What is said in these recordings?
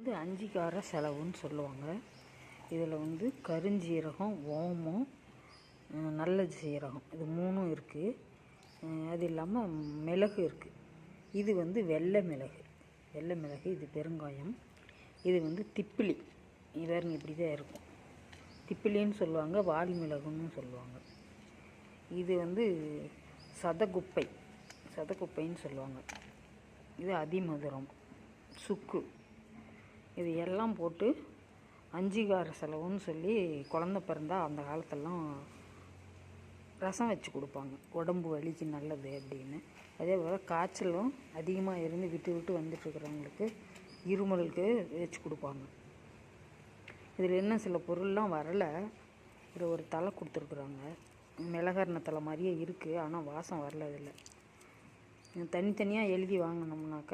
வந்து அஞ்சிக்கார செலவுன்னு சொல்லுவாங்க. இதில் வந்து கருஞ்சீரகம், ஓமம், நல்ல சீரகம் இது 3ம் இருக்குது. அது இல்லாமல் மிளகு இருக்குது. இது வந்து வெள்ளை மிளகு, இது பெருங்காயம். இது வந்து திப்பிலி, இதற்கு இப்படி தான் இருக்கும். திப்பிலின்னு சொல்லுவாங்க, வால் மிளகுன்னு சொல்லுவாங்க. இது வந்து சதகுப்பைன்னு சொல்லுவாங்க. இது அதிமதுரம், சுக்கு, இது எல்லாம் போட்டு அஞ்சிகார செலவுன்னு சொல்லி குழந்த பிறந்தா அந்த காலத்தெல்லாம் ரசம் வச்சு கொடுப்பாங்க. உடம்பு வலிக்கு நல்லது அப்படின்னு. அதே போல் காய்ச்சலும் அதிகமாக இருந்து விட்டு வந்துட்டுருக்கிறவங்களுக்கு இருமலுக்கு வச்சு கொடுப்பாங்க. இதில் என்ன சில பொருள்லாம் வரலை. ஒரு தலை கொடுத்துருக்குறாங்க. மிளகரண தலை மாதிரியே இருக்குது, ஆனால் வாசம் வரல. இதில் தனித்தனியாக எழுதி வாங்கினோம்னாக்க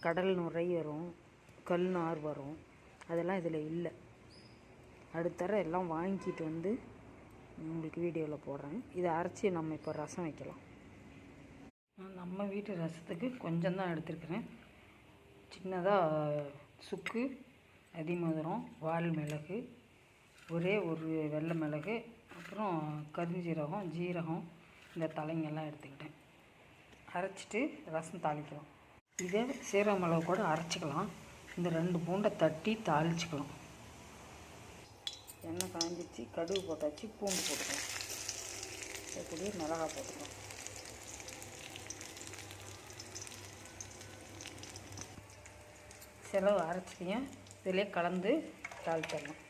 கடல் நுரை வரும், கல் நார் வரும். அதெல்லாம் இதில் இல்லை. அடுத்தர எல்லாம் வாங்கிட்டு வந்து உங்களுக்கு வீடியோவில் போடுறேன். இதை அரைச்சி நம்ம இப்போ ரசம் வைக்கலாம். நம்ம வீட்டு ரசத்துக்கு கொஞ்சம் தான் எடுத்துருக்கிறேன். சின்னதாக சுக்கு, அதிமதுரம், வால் மிளகு, ஒரே ஒரு வெள்ளை மிளகு, அப்புறம் கருஞ்சீரகம், ஜீரகம், இந்த தலைங்கெல்லாம் எடுத்துக்கிட்டேன். அரைச்சிட்டு ரசம் தாளிக்கலாம். இதே சீரக மிளகு கூட அரைச்சிக்கலாம். இந்த 2 பூண்டை தட்டி தாளிச்சிக்கலாம். எண்ணெய் காஞ்சிச்சு, கடுகு போட்டாச்சு, பூண்டு போட்டுக்கலாம். அப்படியே மிளகாய் போட்டுக்கலாம். செலவு அரைச்சிட்டிங்க, இதிலே கலந்து தாளிச்சிடலாம்.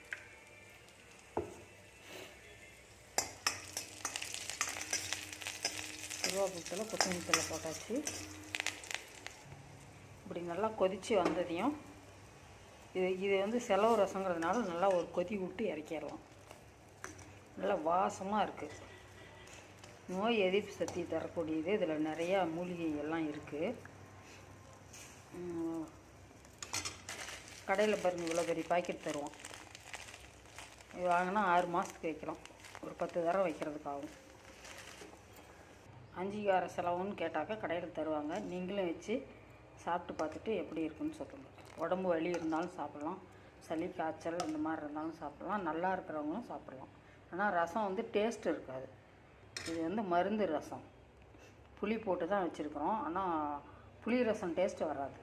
கருவேப்பிலை, கொத்தமல்லி தழை போட்டாச்சு. இப்படி நல்லா கொதித்து வந்ததையும் இது வந்து செலவு ரசங்கிறதுனால நல்லா ஒரு கொதி விட்டு இறக்கிடலாம். நல்லா வாசமாக இருக்குது. நோய் எதிர்ப்பு சக்தி தரக்கூடியது. இதில் நிறையா மூலிகைகள்லாம் இருக்குது. கடையில் பாருங்கள், இவ்வளோ பெரிய பாக்கெட் தருவோம். இது வாங்கினா 6 மாதத்துக்கு வைக்கலாம். ஒரு 10 தடவை வைக்கிறதுக்கு ஆகும். அஞ்சிகார செலவுன்னு கேட்டாக்கா கடையில் தருவாங்க. நீங்களும் வச்சு சாப்பிட்டு பார்த்துட்டு எப்படி இருக்குன்னு சொல்லுங்கள். உடம்பு வலி இருந்தாலும் சாப்பிட்லாம், சளி காய்ச்சல் இந்த மாதிரி இருந்தாலும் சாப்பிட்லாம், நல்லா இருக்கிறவங்களும் சாப்பிட்லாம். ஆனால் ரசம் வந்து டேஸ்ட் இருக்காது. இது வந்து மருந்து ரசம், புளி போட்டு தான் வச்சுருக்குறோம். ஆனால் புளி ரசம் டேஸ்ட்டு வராது.